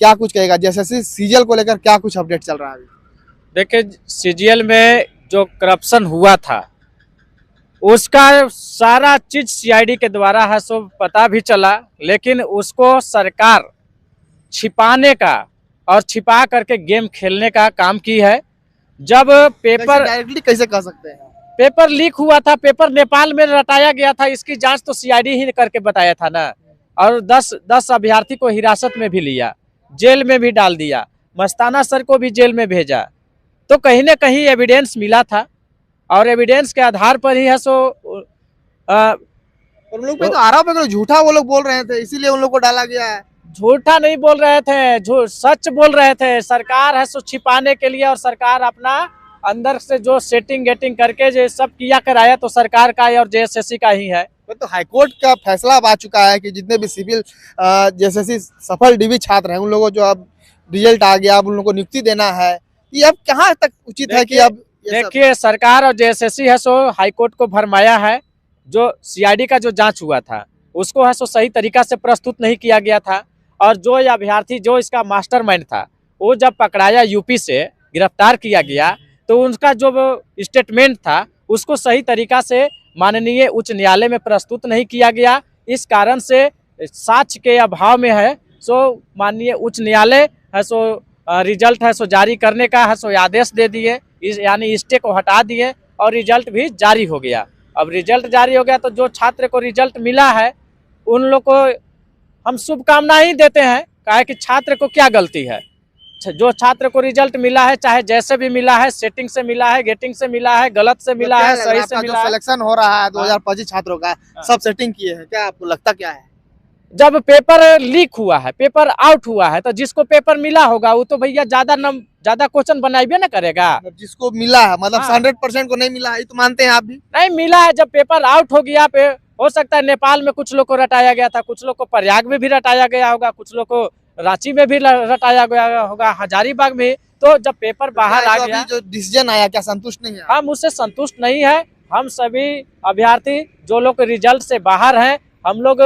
क्या कुछ कहेगा? जैसे सीजीएल को लेकर क्या कुछ अपडेट चल रहा है अभी? देखिए, सीजीएल में जो करप्शन हुआ था उसका सारा चीज सीआईडी के द्वारा है सो पता भी चला, लेकिन उसको सरकार छिपाने का और छिपा करके गेम खेलने का काम की है। जब पेपर डायरेक्टली कैसे कह सकते हैं? पेपर लीक हुआ था, पेपर नेपाल में रटाया गया था, इसकी जांच तो सीआईडी ही करके बताया था ना। और 10 अभ्यर्थी को हिरासत में भी लिया, जेल में भी डाल दिया, मस्ताना सर को भी जेल में भेजा। तो कहीं न कहीं एविडेंस मिला था और एविडेंस के आधार पर ही है सो उन लोग पे तो आरोप है कि झूठा वो लोग बोल रहे थे, इसीलिए उन लोग को डाला गया है। झूठा नहीं बोल रहे थे, सच बोल रहे थे। सरकार है सो छिपाने के लिए, और सरकार अपना अंदर से जो सेटिंग गेटिंग करके जो सब किया कराया तो सरकार का और जेएसएससी का ही है। तो हाईकोर्ट का फैसला अब आ चुका है कि जितने भी सिविल जेएसएससी सफल डीबी छात्र हैं उन लोगों को जो अब रिजल्ट आ गया, अब उन लोगों को नियुक्ति देना है। ये अब कहाँ तक उचित है कि अब देखिए, सरकार और जेएसएससी है सो हाईकोर्ट को भरमाया है। जो सीआईडी का जो जांच हुआ था उसको है सो सही तरीका से प्रस्तुत नहीं किया गया था, और जो अभ्यर्थी जो इसका मास्टरमाइंड था वो जब पकड़ाया, यूपी से गिरफ्तार किया गया, तो उनका जो स्टेटमेंट था उसको सही तरीका से माननीय उच्च न्यायालय में प्रस्तुत नहीं किया गया। इस कारण से साक्ष्य के अभाव में है सो माननीय उच्च न्यायालय है सो रिजल्ट है सो जारी करने का है सो आदेश दे दिए, यानी स्टे को हटा दिए और रिजल्ट भी जारी हो गया। अब रिजल्ट जारी हो गया तो जो छात्र को रिजल्ट मिला है उन लोग को हम शुभकामनाएं ही देते हैं, काहे कि छात्र को क्या गलती है। जो छात्र को रिजल्ट मिला है, चाहे जैसे भी मिला है, सेटिंग से मिला है, गेटिंग से मिला है, गलत से मिला है, सही से मिला है। सिलेक्शन हो रहा है 2025 छात्रों का, सब सेटिंग किए हैं, क्या आपको लगता क्या है? जब पेपर लीक हुआ है, पेपर आउट हुआ है, तो जिसको पेपर मिला होगा वो तो भैया ज्यादा क्वेश्चन बनाइबे ना करेगा। जिसको मिला है मतलब 100% को नहीं मिला है, तो मानते हैं आप भी? नहीं मिला है। जब पेपर आउट हो गया, हो सकता है नेपाल में कुछ लोग को रटाया गया था, कुछ लोग को प्रयाग में भी रटाया गया होगा, कुछ लोग को रांची में भी रटाया गया होगा, हजारीबाग में। तो जब पेपर बाहर आ गया, जो डिसीजन आया, क्या संतुष्ट नहीं है? हम उससे संतुष्ट नहीं है। हम सभी अभ्यर्थी जो लोग रिजल्ट से बाहर हैं, हम लोग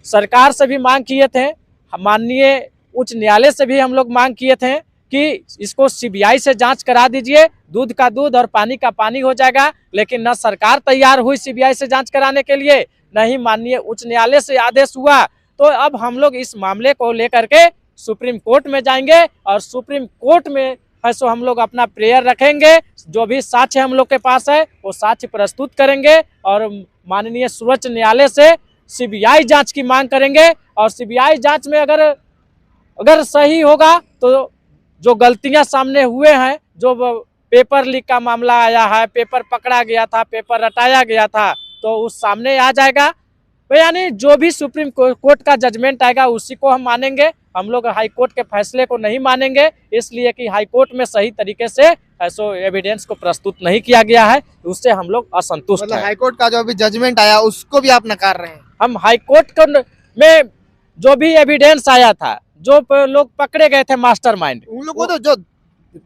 सरकार से भी मांग किए थे, माननीय उच्च न्यायालय से भी हम लोग मांग किए थे कि इसको सीबीआई से जांच करा दीजिए, दूध का दूध और पानी का पानी हो जाएगा। लेकिन न सरकार तैयार हुई सीबीआई से जांच कराने के लिए, न ही माननीय उच्च न्यायालय से आदेश हुआ। तो अब हम लोग इस मामले को लेकर के सुप्रीम कोर्ट में जाएंगे और सुप्रीम कोर्ट में है सो हम लोग अपना प्रेयर रखेंगे। जो भी साक्ष्य हम लोग के पास है वो साक्ष्य प्रस्तुत करेंगे और माननीय सर्वोच्च न्यायालय से सीबीआई जांच की मांग करेंगे। और सीबीआई जांच में अगर सही होगा तो जो गलतियां सामने हुए हैं, जो पेपर लीक का मामला आया है, पेपर पकड़ा गया था, पेपर रटाया गया था, तो उस सामने आ जाएगा। तो यानी जो भी सुप्रीम कोर्ट का जजमेंट आएगा उसी को हम मानेंगे। हम लोग हाई कोर्ट के फैसले को नहीं मानेंगे, इसलिए कि हाई कोर्ट में सही तरीके से सो एविडेंस को प्रस्तुत नहीं किया गया है, उससे हम लोग असंतुष्ट हैं। हाई कोर्ट का जो भी जजमेंट आया उसको भी आप नकार रहे हैं? हम हाई कोर्ट में जो भी एविडेंस आया था, जो लोग पकड़े गए थे मास्टरमाइंड, उन लोगों को तो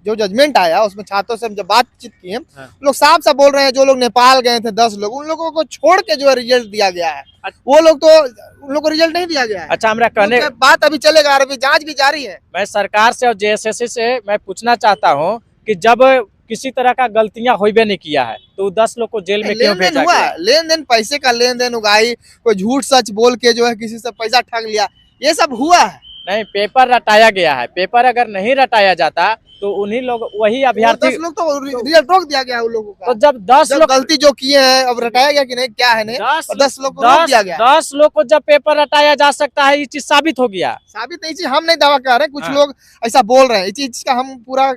जो जजमेंट आया उसमें छात्रों से जब बातचीत की है, लोग साफ साफ बोल रहे हैं जो लोग नेपाल गए थे 10 लोग, उन लोगों को छोड़ के जो है रिजल्ट दिया गया है। वो लोग तो उन लोग को रिजल्ट नहीं दिया गया है। अच्छा, हमरा कहने बात अभी चलेगा, अभी जांच भी जारी है। मैं सरकार से और जेएसएससी से मैं पूछना चाहता हूँ कि जब किसी तरह का गलतियां होइबे नहीं किया है तो 10 लोग को जेल में क्यों भेजा गया? लेन देन, पैसे का लेन देन उगाई, कोई झूठ सच बोल के जो है किसी से पैसा ठग लिया, ये सब हुआ है। नहीं, पेपर रटाया गया है। पेपर अगर नहीं रटाया जाता तो उन्हीं लोग, वही अभ्यर्थी 10 लोग तो रिजल्ट रोक दिया गया उन लोगों का। तो जब 10 लोग गलती जो किए हैं, अब रटाया गया कि नहीं, क्या है नहीं, 10 लोग को रोक दिया गया। 10 लोग को जब पेपर रटाया जा सकता है, ये चीज साबित हो गया। साबित नहीं, चीज हम नहीं दावा कर रहे, कुछ लोग ऐसा बोल रहे हैं, इस चीज का हम पूरा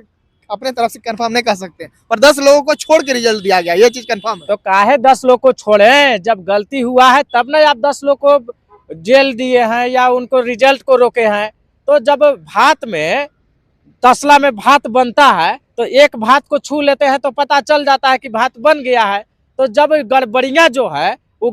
अपने तरफ से कंफर्म नहीं कर सकते, पर 10 लोगों को छोड़ के रिजल्ट दिया गया, ये चीज कंफर्म है। तो काहे 10 लोग को छोड़े? जब गलती हुआ है तब ना आप 10 लोग को जेल दिए हैं या उनको रिजल्ट को रोके हैं। तो जब भात में, तसला में भात बनता है तो एक भात को छू लेते हैं तो पता चल जाता है कि भात बन गया है। तो जब गड़बड़ियां जो है वो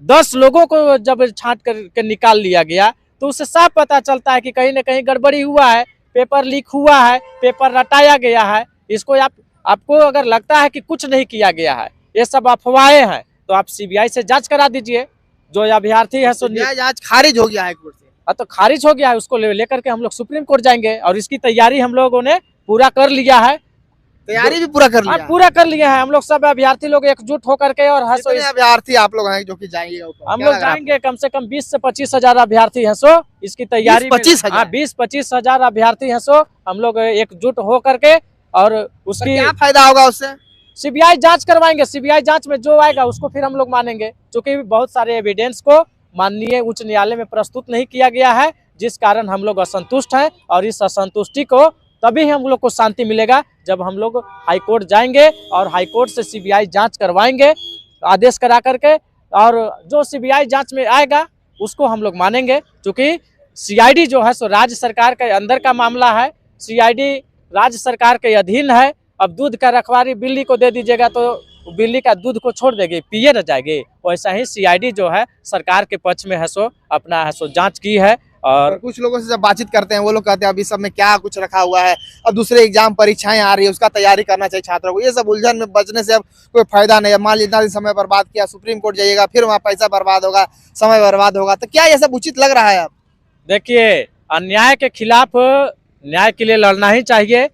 10 लोगों को जब छांट करके निकाल लिया गया तो उससे साफ पता चलता है कि कहीं ना कहीं गड़बड़ी हुआ है, पेपर लीक हुआ है, पेपर रटाया गया है। इसको आपको अगर लगता है कि कुछ नहीं किया गया है, ये सब अफवाहें हैं, तो आप सीबीआई से जांच करा दीजिए। जो अभ्यर्थी है सो जांच खारिज हो गया है कोर्ट से। तो खारिज हो गया है, उसको लेकर के हम लोग सुप्रीम कोर्ट जाएंगे और इसकी तैयारी हम लोगों ने पूरा कर लिया है। तैयारी भी पूरा कर लिया? पूरा कर लिया है। हम लोग सब अभ्यर्थी लोग एकजुट होकर के और कितने अभ्यर्थी आप लोग हैं जो कि जाएंगे ऊपर? हम लोग जाएंगे, कम से कम 20 से 25 हजार अभ्यर्थी हैं। सो इसकी तैयारी 20-25 हजार अभ्यर्थी हैं। सो हम लोग एकजुट हो करके और उसकी क्या फायदा होगा उससे? सीबीआई जांच करवाएंगे। सीबीआई जांच में जो आएगा उसको फिर हम लोग मानेंगे, क्योंकि बहुत सारे एविडेंस को माननीय उच्च न्यायालय में प्रस्तुत नहीं किया गया है, जिस कारण हम लोग असंतुष्ट हैं। और इस असंतुष्टि को तभी हम लोग को शांति मिलेगा जब हम लोग हाईकोर्ट जाएंगे और हाईकोर्ट से सीबीआई जांच करवाएंगे आदेश करा करके, और जो सीबीआई जांच में आएगा उसको हम लोग मानेंगे। क्योंकि सीआईडी जो है सो राज्य सरकार के अंदर का मामला है, सीआईडी राज्य सरकार के अधीन है। अब दूध का रखवारी बिल्ली को दे दीजिएगा तो बिल्ली का दूध को छोड़ देगी, पिए न जाएगी। वैसा ही सीआईडी जो है सरकार के पक्ष में है सो अपना है सो जांच की है। और कुछ लोगों से जब बातचीत करते हैं वो लोग कहते हैं अभी सब में क्या कुछ रखा हुआ है, अब दूसरे एग्जाम परीक्षाएं आ रही है उसका तैयारी करना चाहिए छात्रों को। ये सब उलझन में बचने से अब कोई फायदा नहीं है। मान लीजिए इतना दिन समय बर्बाद किया, सुप्रीम कोर्ट जाइएगा, फिर वहाँ पैसा बर्बाद होगा, समय बर्बाद होगा, तो क्या ये सब उचित लग रहा है? अब देखिए, अन्याय के खिलाफ न्याय के लिए लड़ना ही चाहिए।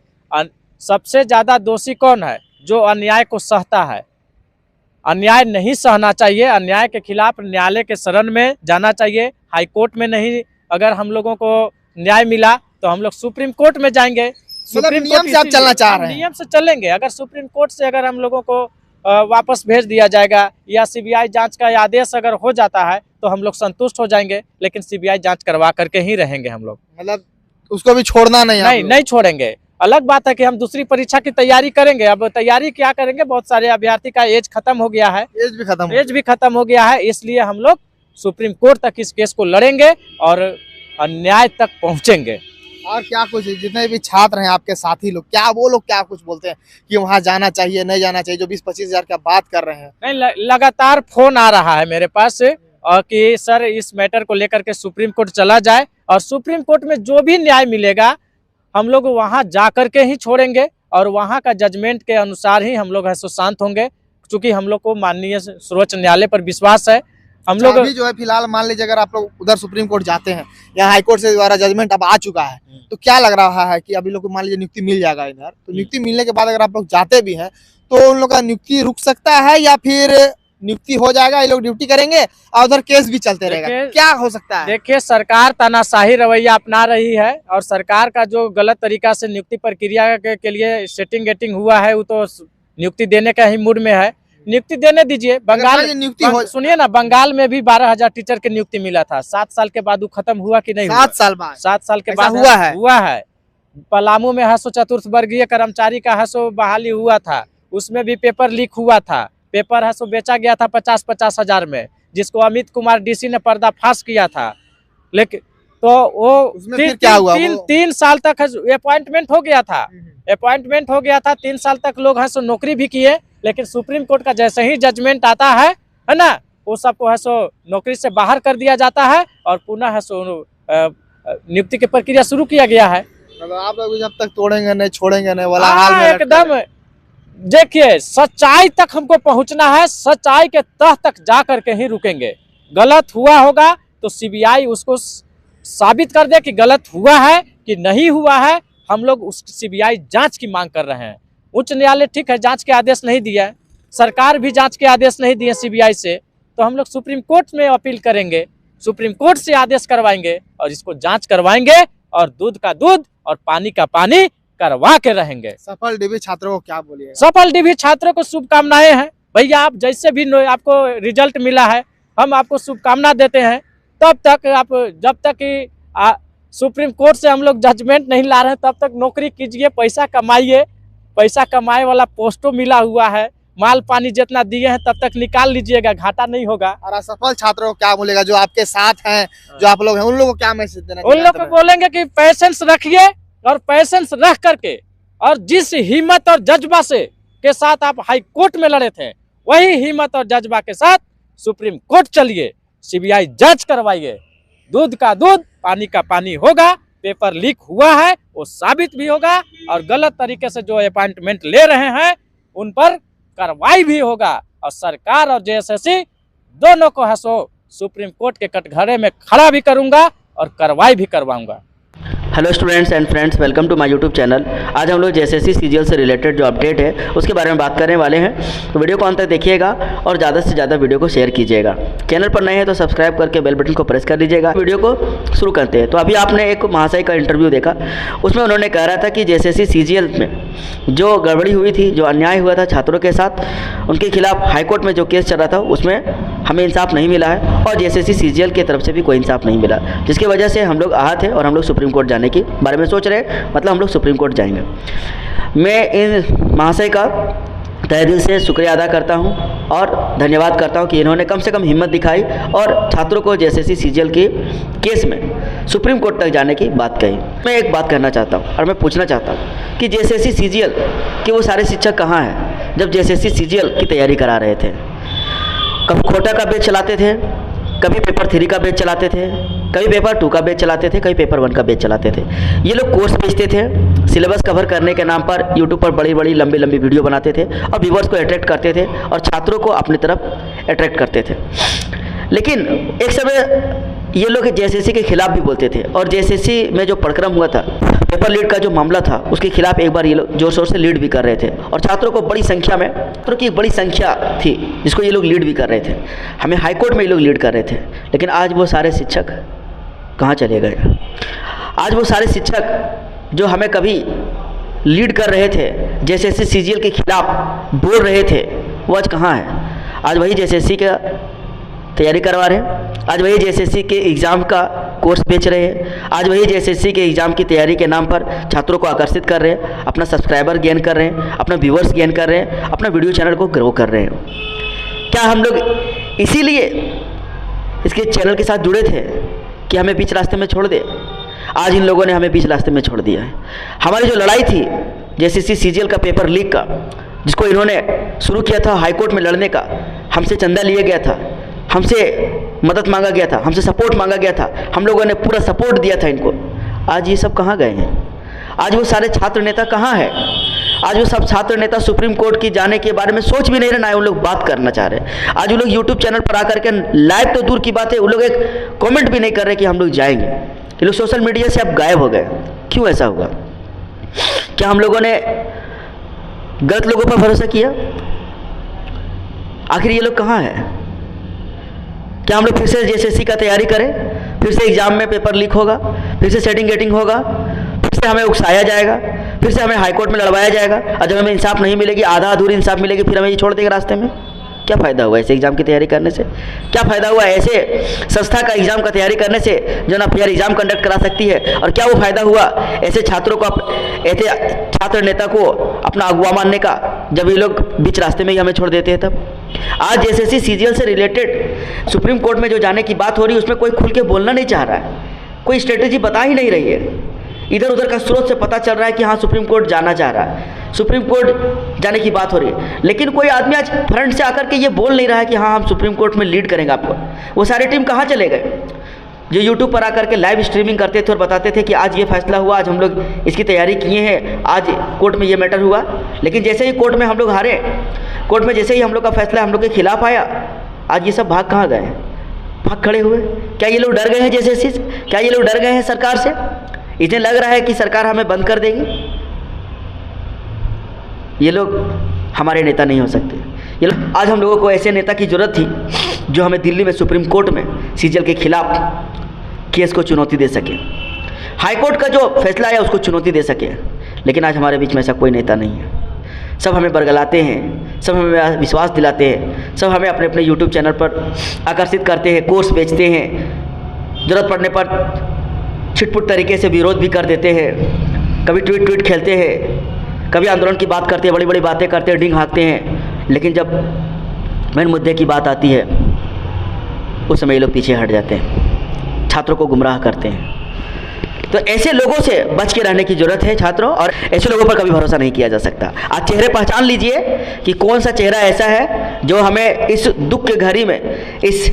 सबसे ज्यादा दोषी कौन है? जो अन्याय को सहता है। अन्याय नहीं सहना चाहिए, अन्याय के खिलाफ न्यायालय के शरण में जाना चाहिए। हाईकोर्ट में नहीं, अगर हम लोगों को न्याय मिला तो हम लोग सुप्रीम कोर्ट में जाएंगे। सुप्रीम नियम से आप चलना चाह रहे हैं? नियम से चलेंगे। अगर सुप्रीम कोर्ट से अगर हम लोगों को वापस भेज दिया जाएगा या सीबीआई जांच का आदेश अगर हो जाता है तो हम लोग संतुष्ट हो जाएंगे, लेकिन सीबीआई जांच करवा करके ही रहेंगे हम लोग। मतलब उसको भी छोड़ना नहीं? नहीं छोड़ेंगे। अलग बात है कि हम दूसरी परीक्षा की तैयारी करेंगे। अब तैयारी क्या करेंगे, बहुत सारे अभ्यर्थी का एज खत्म हो गया है, एज भी खत्म हो गया है, इसलिए हम लोग सुप्रीम कोर्ट तक इस केस को लड़ेंगे और न्याय तक पहुंचेंगे। और क्या कुछ जितने भी छात्र हैं आपके साथी लोग, क्या वो लोग क्या कुछ बोलते हैं कि वहाँ जाना चाहिए नहीं जाना चाहिए, जो 20-25 हजार की बात कर रहे हैं? नहीं, लगातार फोन आ रहा है मेरे पास और कि सर इस मैटर को लेकर के सुप्रीम कोर्ट चला जाए और सुप्रीम कोर्ट में जो भी न्याय मिलेगा हम लोग वहां जा करके ही छोड़ेंगे और वहां का जजमेंट के अनुसार ही हम लोग है सो शांत होंगे। क्योंकि हम लोग को माननीय सर्वोच्च न्यायालय पर विश्वास है। हम लोग अभी जो है फिलहाल मान लीजिए अगर आप लोग उधर सुप्रीम कोर्ट जाते हैं या हाईकोर्ट से द्वारा जजमेंट अब आ चुका है, तो क्या लग रहा है कि अभी लोग को मान लीजिए नियुक्ति मिल जाएगा इधर, तो नियुक्ति मिलने के बाद अगर आप लोग जाते भी हैं तो उन लोग का नियुक्ति रुक सकता है या फिर नियुक्ति हो जाएगा, ये लोग ड्यूटी करेंगे और उधर केस भी चलते रहेगा? क्या हो सकता है? देखिए, सरकार तानाशाही रवैया अपना रही है और सरकार का जो गलत तरीका से नियुक्ति प्रक्रिया के लिए सेटिंग गेटिंग हुआ है वो तो नियुक्ति देने का ही मूड में है। नियुक्ति देने दीजिए। बंगाल सुनिए ना, बंगाल में भी 12,000 टीचर की नियुक्ति मिला था। 7 साल के बाद वो खत्म हुआ कि नहीं? 7 साल बाद? 7 साल के बाद हुआ है। पलामू में हसो चतुर्थ वर्गीय कर्मचारी का हसो बहाली हुआ था, उसमें भी पेपर लीक हुआ था। पेपर है सो बेचा गया था 50-50 हजार में, जिसको अमित कुमार डीसी ने पर्दाफाश किया था। लेकिन तो वो क्या हुआ? 3 साल तक अपॉइंटमेंट हो गया था। 3 साल तक लोग है सो नौकरी भी किए, लेकिन सुप्रीम कोर्ट का जैसे ही जजमेंट आता है ना, वो सबको है सो नौकरी से बाहर कर दिया जाता है और पुनः है सो नियुक्ति की प्रक्रिया शुरू किया गया है। आप लोग जब तक तोड़ेंगे नहीं छोड़ेंगे नहीं वाला हाल में एकदम। देखिए, सच्चाई तक हमको पहुंचना है, सच्चाई के तह तक जा करके ही रुकेंगे। गलत हुआ होगा तो सीबीआई उसको साबित कर दे कि गलत हुआ है कि नहीं हुआ है। हम लोग उस सीबीआई जांच की मांग कर रहे हैं। उच्च न्यायालय ठीक है जांच के आदेश नहीं दिया है, सरकार भी जांच के आदेश नहीं दिए सीबीआई से, तो हम लोग सुप्रीम कोर्ट में अपील करेंगे, सुप्रीम कोर्ट से आदेश करवाएंगे और इसको जांच करवाएंगे और दूध का दूध और पानी का पानी करवा के रहेंगे। सफल डीबी छात्रों को क्या बोलिए? सफल डीबी छात्रों को शुभकामनाएं हैं। भैया, आप जैसे भी आपको रिजल्ट मिला है हम आपको शुभकामना देते हैं। तब तक आप जब तक कि सुप्रीम कोर्ट से हम लोग जजमेंट नहीं ला रहे हैं तब तक नौकरी कीजिए, पैसा कमाइए। पैसा कमाए वाला पोस्टो मिला हुआ है, माल पानी जितना दिए हैं तब तक निकाल लीजिएगा, घाटा नहीं होगा। और असफल छात्रों को क्या बोलेगा जो आपके साथ हैं, जो आप लोग हैं, उन लोगों को क्या मैसेज देना? उन लोग को बोलेंगे कि पैसेंस रखिए और पैसेंस रख करके और जिस हिम्मत और जज्बा से के साथ आप हाई कोर्ट में लड़े थे वही हिम्मत और जज्बा के साथ सुप्रीम कोर्ट चलिए, सीबीआई जांच करवाइए। दूध का दूध पानी का पानी होगा। पेपर लीक हुआ है वो साबित भी होगा और गलत तरीके से जो अपॉइंटमेंट ले रहे हैं उन पर कार्रवाई भी होगा और सरकार और जेएसएससी दोनों को है सो सुप्रीम कोर्ट के कटघरे में खड़ा भी करूंगा और कार्रवाई भी करवाऊंगा। Hello students and friends, welcome to my YouTube channel. आज हम लोग जेएसएससी सीजीएल से रिलेटेड जो अपडेट है उसके बारे में बात करने वाले हैं। तो वीडियो को अंत तक देखिएगा और ज़्यादा से ज़्यादा वीडियो को शेयर कीजिएगा। चैनल पर नए हैं तो सब्सक्राइब करके बेल बटन को प्रेस कर लीजिएगा। वीडियो को शुरू करते हैं। तो अभी आपने एक महाशय का इंटरव्यू देखा, उसमें उन्होंने कह रहा था कि जेएसएससी सीजीएल में जो गड़बड़ी हुई थी, जो अन्याय हुआ था छात्रों के साथ, उनके खिलाफ हाईकोर्ट में जो केस चल रहा था उसमें हमें इंसाफ नहीं मिला है और जेएसएससी सीजीएल की तरफ से भी कोई इंसाफ नहीं मिला, जिसकी वजह से हम लोग आहत हैं और हम लोग सुप्रीम कोर्ट जाने की बारे में सोच रहे हैं। मतलब हम लोग सुप्रीम कोर्ट जाएंगे। मैं इन महाशय का तहे दिल से शुक्रिया अदा करता हूं और धन्यवाद करता हूं कि इन्होंने कम से कम हिम्मत दिखाई और छात्रों को जेएसएससी सीजीएल के केस में सुप्रीम कोर्ट तक जाने की बात कही। मैं एक बात कहना चाहता हूं और मैं पूछना चाहता हूं कि जेएसएससी सीजीएल के वो सारे शिक्षक कहाँ हैं जब जेएसएससी सीजीएल की तैयारी करा रहे थे? कभी खोटा का बैच चलाते थे, कभी पेपर 3 का बैच चलाते थे, कभी पेपर 2 का बैच चलाते थे, कभी पेपर 1 का बैच चलाते थे। ये लोग कोर्स बेचते थे, सिलेबस कवर करने के नाम पर यूट्यूब पर बड़ी बड़ी लंबी लंबी वीडियो बनाते थे और व्यूअर्स को अट्रैक्ट करते थे और छात्रों को अपनी तरफ अट्रैक्ट करते थे। लेकिन एक समय ये लोग जेएसएससी के खिलाफ भी बोलते थे और जेएसएससी में जो प्रकरण हुआ था, पेपर लीड का जो मामला था, उसके खिलाफ एक बार ये लोग जोर शोर से लीड भी कर रहे थे और छात्रों को बड़ी संख्या में, छात्रों की एक बड़ी संख्या थी जिसको ये लोग लीड भी कर रहे थे। हमें हाईकोर्ट में ये लोग लीड कर रहे थे। लेकिन आज वो सारे शिक्षक कहाँ चले गए? आज वो सारे शिक्षक जो हमें कभी लीड कर रहे थे, जेएसएससी सीजीएल के खिलाफ बोल रहे थे, वो आज कहाँ है? आज वही जेएसएससी का तैयारी करवा रहे हैं, आज वही जेएसएससी के एग्ज़ाम का कोर्स बेच रहे हैं, आज वही जेएसएससी के एग्ज़ाम की तैयारी के नाम पर छात्रों को आकर्षित कर रहे हैं, अपना सब्सक्राइबर गेन कर रहे हैं, अपना व्यूअर्स गेन कर रहे हैं, अपना वीडियो चैनल को ग्रो कर रहे हैं। क्या हम लोग इसीलिए इसके चैनल के साथ जुड़े थे कि हमें बीच रास्ते में छोड़ दे? आज इन लोगों ने हमें बीच रास्ते में छोड़ दिया है। हमारी जो लड़ाई थी जेएसएससी सीजीएल का पेपर लीक का, जिसको इन्होंने शुरू किया था हाईकोर्ट में लड़ने का, हमसे चंदा लिया गया था, हमसे मदद मांगा गया था, हमसे सपोर्ट मांगा गया था, हम लोगों ने पूरा सपोर्ट दिया था इनको। आज ये सब कहाँ गए हैं? आज वो सारे छात्र नेता कहाँ हैं? आज वो सब छात्र नेता सुप्रीम कोर्ट की जाने के बारे में सोच भी नहीं रहे, ना उन लोग बात करना चाह रहे। आज वो लोग यूट्यूब चैनल पर आकर के लाइव तो दूर की बात है, वो लोग एक कमेंट भी नहीं कर रहे कि हम लोग जाएंगे। ये लोग सोशल मीडिया से अब गायब हो गए। क्यों ऐसा हुआ? क्या हम लोगों ने गलत लोगों पर भरोसा किया? आखिर ये लोग कहाँ हैं? क्या हम लोग फिर से जेएसएससी का तैयारी करें, फिर से एग्जाम में पेपर लीक होगा, फिर से सेटिंग गेटिंग होगा, फिर से हमें उकसाया जाएगा, फिर से हमें हाईकोर्ट में लड़वाया जाएगा और जब हमें इंसाफ नहीं मिलेगी, आधा अधूरी इंसाफ मिलेगी, फिर हमें ये छोड़ देगा रास्ते में? क्या फ़ायदा हुआ ऐसे एग्ज़ाम की तैयारी करने से? क्या फ़ायदा हुआ ऐसे संस्था का एग्ज़ाम का तैयारी करने से जो ना फेयर एग्ज़ाम कंडक्ट करा सकती है? और क्या वो फ़ायदा हुआ ऐसे छात्रों को, ऐसे छात्र नेता को अपना अगुवा मानने का, जब ये लोग बीच रास्ते में ही हमें छोड़ देते हैं? तब आज जेएसएससी सीजीएल से रिलेटेड सुप्रीम कोर्ट में जो जाने की बात हो रही है, उसमें कोई खुल के बोलना नहीं चाह रहा है, कोई स्ट्रेटेजी बता ही नहीं रही है। इधर उधर का स्रोत से पता चल रहा है कि हाँ सुप्रीम कोर्ट जाना चाह रहा है, सुप्रीम कोर्ट जाने की बात हो रही है, लेकिन कोई आदमी आज फ्रंट से आकर के ये बोल नहीं रहा है कि हाँ हम सुप्रीम कोर्ट में लीड करेंगे आपको। वो सारे टीम कहाँ चले गए जो यूट्यूब पर आकर के लाइव स्ट्रीमिंग करते थे और बताते थे कि आज ये फैसला हुआ, आज हम लोग इसकी तैयारी किए हैं, आज कोर्ट में ये मैटर हुआ। लेकिन जैसे ही कोर्ट में हम लोग हारे, कोर्ट में जैसे ही हम लोग का फैसला हम लोग के खिलाफ आया, आज ये सब भाग कहाँ गए? भाग खड़े हुए। क्या ये लोग डर गए हैं जेएसएससी से? क्या ये लोग डर गए हैं सरकार से? इन्हें लग रहा है कि सरकार हमें बंद कर देगी? ये लोग हमारे नेता नहीं हो सकते। ये लोग, आज हम लोगों को ऐसे नेता की ज़रूरत थी जो हमें दिल्ली में सुप्रीम कोर्ट में सीजीएल के खिलाफ केस को चुनौती दे सके, हाईकोर्ट का जो फैसला आया उसको चुनौती दे सके। लेकिन आज हमारे बीच में ऐसा कोई नेता नहीं है। सब हमें बरगलाते हैं, सब हमें विश्वास दिलाते हैं, सब हमें अपने अपने यूट्यूब चैनल पर आकर्षित करते हैं, कोर्स बेचते हैं, ज़रूरत पड़ने पर छिटपुट तरीके से विरोध भी कर देते हैं, कभी ट्वीट खेलते हैं, कभी आंदोलन की बात करते हैं, बड़ी बड़ी बातें करते हैं, डिंग हाँकते हैं। लेकिन जब मेन मुद्दे की बात आती है उस समय ये लोग पीछे हट जाते हैं, छात्रों को गुमराह करते हैं। तो ऐसे लोगों से बच के रहने की ज़रूरत है छात्रों, और ऐसे लोगों पर कभी भरोसा नहीं किया जा सकता। आज चेहरे पहचान लीजिए कि कौन सा चेहरा ऐसा है जो हमें इस दुख के घड़ी में, इस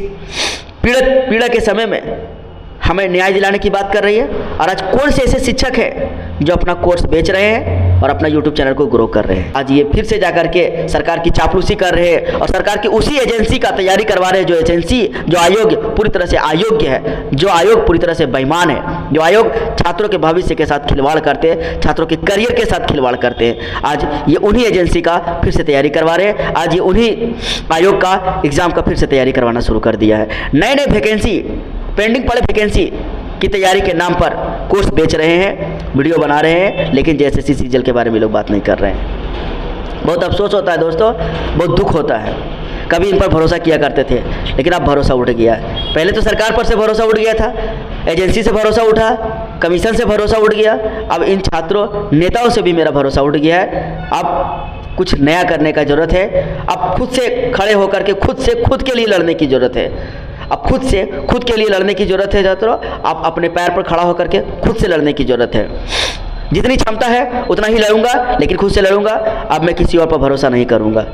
पीड़ा के समय में हमें न्याय दिलाने की बात कर रही है, और आज कौन से ऐसे शिक्षक हैं जो अपना कोर्स बेच रहे हैं और अपना यूट्यूब चैनल को ग्रो कर रहे हैं। आज ये फिर से जाकर के सरकार की चापलूसी कर रहे हैं और सरकार की उसी एजेंसी का तैयारी करवा रहे हैं, जो एजेंसी, जो आयोग पूरी तरह से अयोग्य है, जो आयोग पूरी तरह से बेईमान है, जो आयोग छात्रों के भविष्य के साथ खिलवाड़ करते हैं, छात्रों के करियर के साथ खिलवाड़ करते हैं। आज ये उन्हीं एजेंसी का फिर से तैयारी करवा रहे हैं, आज ये उन्हीं आयोग का एग्ज़ाम का फिर से तैयारी करवाना शुरू कर दिया है। नए नए वैकेंसी, पेंडिंग पड़े वैकेंसी की तैयारी के नाम पर कोर्स बेच रहे हैं, वीडियो बना रहे हैं, लेकिन जेएसएससी सीजीएल के बारे में लोग बात नहीं कर रहे हैं। बहुत अफसोस होता है दोस्तों, बहुत दुख होता है। कभी इन पर भरोसा किया करते थे, लेकिन अब भरोसा उठ गया है। पहले तो सरकार पर से भरोसा उठ गया था, एजेंसी से भरोसा उठा, कमीशन से भरोसा उठ गया, अब इन छात्रों नेताओं से भी मेरा भरोसा उठ गया है। अब कुछ नया करने का ज़रूरत है। अब खुद से खड़े होकर के खुद के लिए लड़ने की ज़रूरत है। अब खुद के लिए लड़ने की ज़रूरत है छात्रों। आप अपने पैर पर खड़ा होकर के खुद से लड़ने की ज़रूरत है। जितनी क्षमता है उतना ही लड़ूंगा, लेकिन खुद से लड़ूंगा। अब मैं किसी और पर भरोसा नहीं करूंगा।